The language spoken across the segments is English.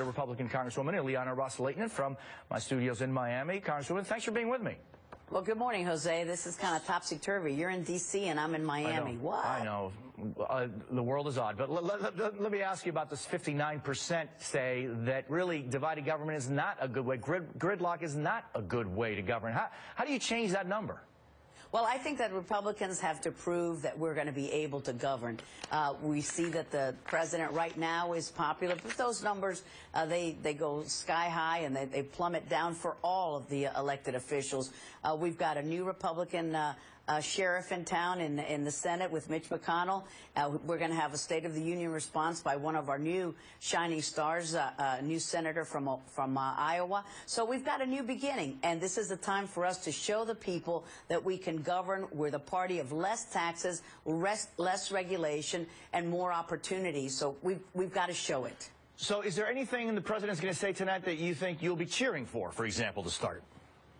Republican Congresswoman Ileana Ros-Lehtinen from my studios in Miami. Congresswoman, thanks for being with me. Well, good morning, Jose. This is kind of topsy-turvy. You're in D.C. and I'm in Miami. What? I know. The world is odd. But let me ask you about this 59% say that really divided government is not a good way. Gridlock is not a good way to govern. How do you change that number? Well, I think that Republicans have to prove that we're going to be able to govern. We see that the president right now is popular, but those numbers, they go sky high and they plummet down for all of the elected officials. We've got a new Republican sheriff in town in the Senate with Mitch McConnell. We're going to have a State of the Union response by one of our new shining stars, a new senator from Iowa. So we've got a new beginning, and this is a time for us to show the people that we can govern. We're the party of less taxes, less regulation, and more opportunity. So we've got to show it. So is there anything the president's going to say tonight that you think you'll be cheering for example, to start?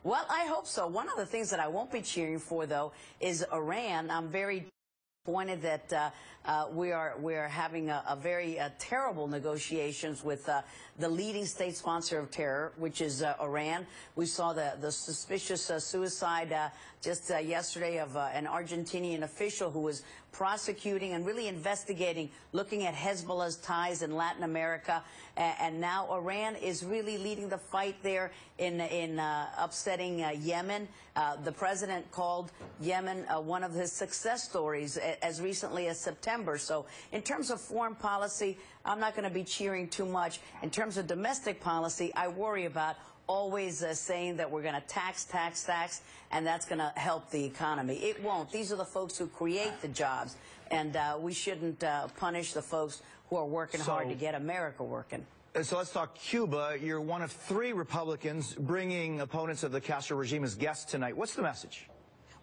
Well, I hope so. One of the things that I won't be cheering for, though, is Iran. I'm very disappointed that we are having a very terrible negotiations with the leading state sponsor of terror, which is Iran. We saw the suspicious suicide just yesterday of an Argentinian official who was prosecuting and really investigating, looking at Hezbollah's ties in Latin America, and now Iran is really leading the fight there in upsetting Yemen. The president called Yemen one of his success stories as recently as September. So in terms of foreign policy, I'm not going to be cheering too much. In terms of domestic policy, I worry about always saying that we're going to tax, and that's going to help the economy. It won't. These are the folks who create the jobs, and we shouldn't punish the folks who are working hard to get America working. So let's talk Cuba. You're one of 3 Republicans bringing opponents of the Castro regime as guests tonight. What's the message?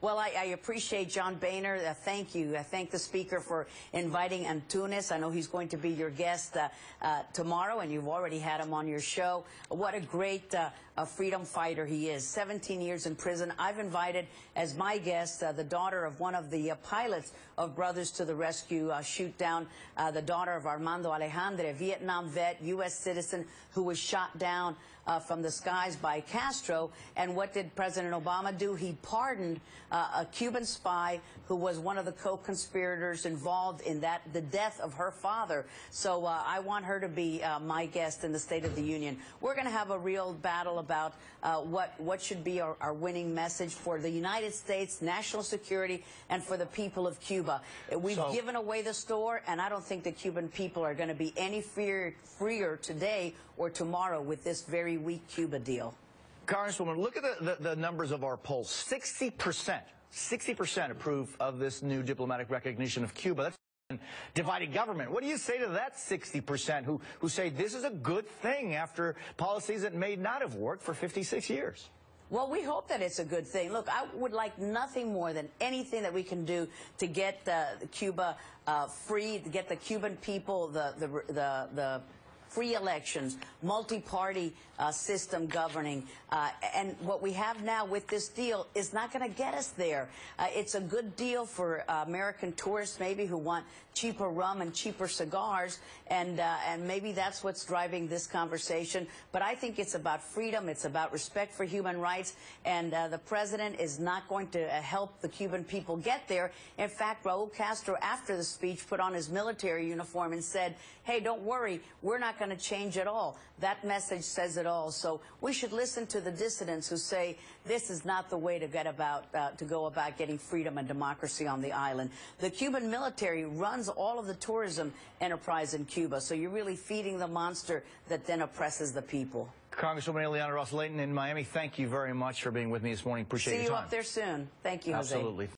Well, I appreciate John Boehner. Thank you. I thank the Speaker for inviting Antunes. I know he's going to be your guest tomorrow, and you've already had him on your show. What a great freedom fighter he is. 17 years in prison. I've invited as my guest the daughter of one of the pilots of Brothers to the Rescue shoot down, the daughter of Armando Alejandre, Vietnam vet, U.S. citizen who was shot down from the skies by Castro. And what did President Obama do? He pardoned a Cuban spy who was one of the co-conspirators involved in the death of her father. So I want her to be my guest in the State of the Union. We're going to have a real battle about what should be our winning message for the United States, national security, and for the people of Cuba. We've given away the store, and I don't think the Cuban people are going to be any freer today or tomorrow with this very weak Cuba deal. Congresswoman, look at the numbers of our polls. 60% approve of this new diplomatic recognition of Cuba. That's divided government. What do you say to that 60% who say this is a good thing after policies that may not have worked for 56 years? Well, we hope that it's a good thing. Look, I would like nothing more than anything that we can do to get Cuba free, to get the Cuban people the free elections, multi-party system governing. And what we have now with this deal is not going to get us there. It's a good deal for American tourists maybe who want cheaper rum and cheaper cigars, and maybe that's what's driving this conversation. But I think it's about freedom. It's about respect for human rights, and the president is not going to help the Cuban people get there. In fact, Raul Castro, after the speech, put on his military uniform and said, hey, don't worry, we're not going to change at all. That message says it all. So we should listen to the dissidents who say this is not the way to go about getting freedom and democracy on the island. The Cuban military runs all of the tourism enterprise in Cuba, so you're really feeding the monster that then oppresses the people. Congresswoman Ileana Ros-Lehtinen in Miami, thank you very much for being with me this morning. Appreciate your time. See you up there soon. Thank you, Jose. Absolutely.